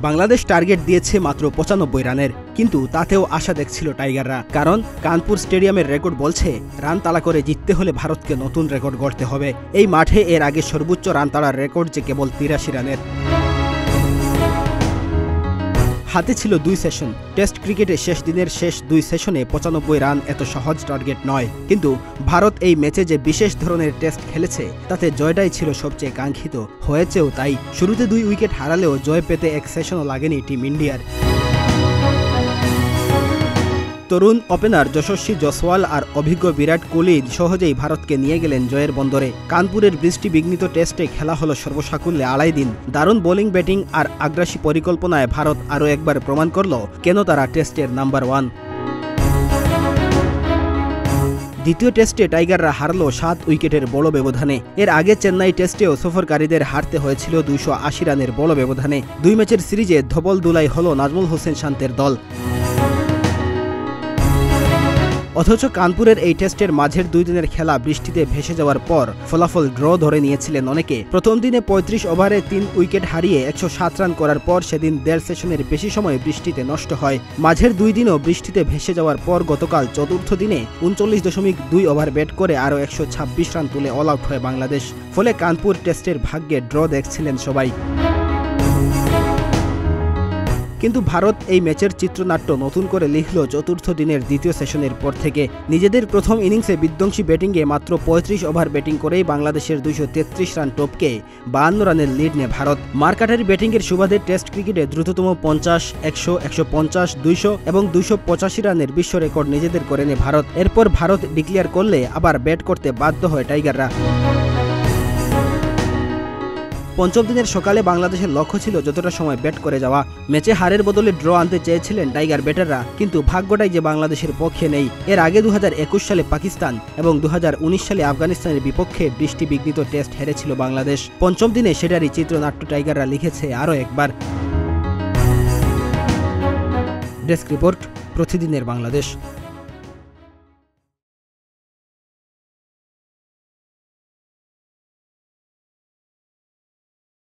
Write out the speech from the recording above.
Bangladesh target দিয়েছে মাত্র ৯৫ রানের, কিন্তু তাতেও আশা দেখছিল টাইগাররা। কারণ কানপুর স্টেডিয়ামের রেকর্ড বলছে রান তাড়া করে জিততে হলে ভারতকে নতুন রেকর্ড গড়তে হবে। এই মাঠে এর আগে সর্বোচ্চ রান তাড়ার রেকর্ড যে কেবল ৮৩ রানের। হাতে ছিল ২ সেশন। টেস্ট ক্রিকেটের শেষ দিনের শেষ ২ সেশনে ৯৫ রান এত সহজ টার্গেট নয়, কিন্তু ভারত এই ম্যাচে যে বিশেষ ধরনের টেস্ট খেলেছে তাতে জয়টাই ছিল সবচেয়ে কাঙ্ক্ষিত, হয়েছেও তাই। শুরুতে ২ উইকেট হারালেও জয় পেতে এক সেশনও লাগেনি টিম ইন্ডিয়ার। তরুণ ওপেনার যশস্বী জয়সওয়াল আর অভিজ্ঞ বিরাট কোহলি সহজেই ভারতকে নিয়ে গেলেন জয়ের বন্দরে। কানপুরের বৃষ্টি বিঘ্নিত টেস্টে খেলা হলো সর্বসাকুল্যে ২.৫ দিন। দারুণ বোলিং, ব্যাটিং আর আগ্রাসী পরিকল্পনায় ভারত আরও একবার প্রমাণ করল কেন তারা টেস্টের নাম্বার ১। দ্বিতীয় টেস্টে টাইগাররা হারল ৭ উইকেটের বড় ব্যবধানে। এর আগে চেন্নাই টেস্টেও সফরকারীদের হারতে হয়েছিল ২৮০ রানের বড় ব্যবধানে। ২ ম্যাচের সিরিজে ধবল দুলাই হল নাজমুল হোসেন শান্তের দল। অথচ কানপুরের এই টেস্টের মাঝের ২ দিনের খেলা বৃষ্টিতে ভেসে যাওয়ার পর ফলাফল ড্র ধরে নিয়েছিলেন অনেকে। প্রথম দিনে ৩৫ ওভারে ৩ উইকেট হারিয়ে ১০৭ রান করার পর সেদিন ১.৫ সেশনের বেশি সময় বৃষ্টিতে নষ্ট হয়। মাঝের ২ দিনও বৃষ্টিতে ভেসে যাওয়ার পর গতকাল চতুর্থ দিনে ৩৯.২ ওভার ব্যাট করে আরও ১২৬ রান তুলে অল আউট হয় বাংলাদেশ। ফলে কানপুর টেস্টের ভাগ্যে ড্র দেখছিলেন সবাই। কিন্তু ভারত এই ম্যাচের চিত্রনাট্য নতুন করে লিখল চতুর্থ দিনের দ্বিতীয় সেশনের পর থেকে। নিজেদের প্রথম ইনিংসে বিধ্বংসী ব্যাটিংয়ে মাত্র ৩৫ ওভার ব্যাটিং করেই বাংলাদেশের ২৩৩ রান টপকে ৫২ রানের লিড নেয় ভারত। মার্কাটারি ব্যাটিংয়ের সুবাদে টেস্ট ক্রিকেটে দ্রুততম ৫০, ১০০, ১৫০, ২০০ এবং ২৮৫ রানের বিশ্ব রেকর্ড নিজেদের করে নেয় ভারত। এরপর ভারত ডিক্লেয়ার করলে আবার ব্যাট করতে বাধ্য হয় টাইগাররা। পঞ্চম দিনের সকালে বাংলাদেশের লক্ষ্য ছিল যতটা সময় ব্যাট করে যাওয়া। ম্যাচে হারের বদলে ড্র আনতে চেয়েছিলেন টাইগার ব্যাটাররা, কিন্তু ভাগ্যটাই যে বাংলাদেশের পক্ষে নেই। এর আগে ২০২১ সালে পাকিস্তান এবং ২০১৯ সালে আফগানিস্তানের বিপক্ষে বৃষ্টি বিঘ্নিত টেস্ট হেরেছিল বাংলাদেশ। পঞ্চম দিনে সেটারই চিত্রনাট্য টাইগাররা লিখেছে আরও একবার। ডেস্ক রিপোর্ট, প্রতিদিনের বাংলাদেশ।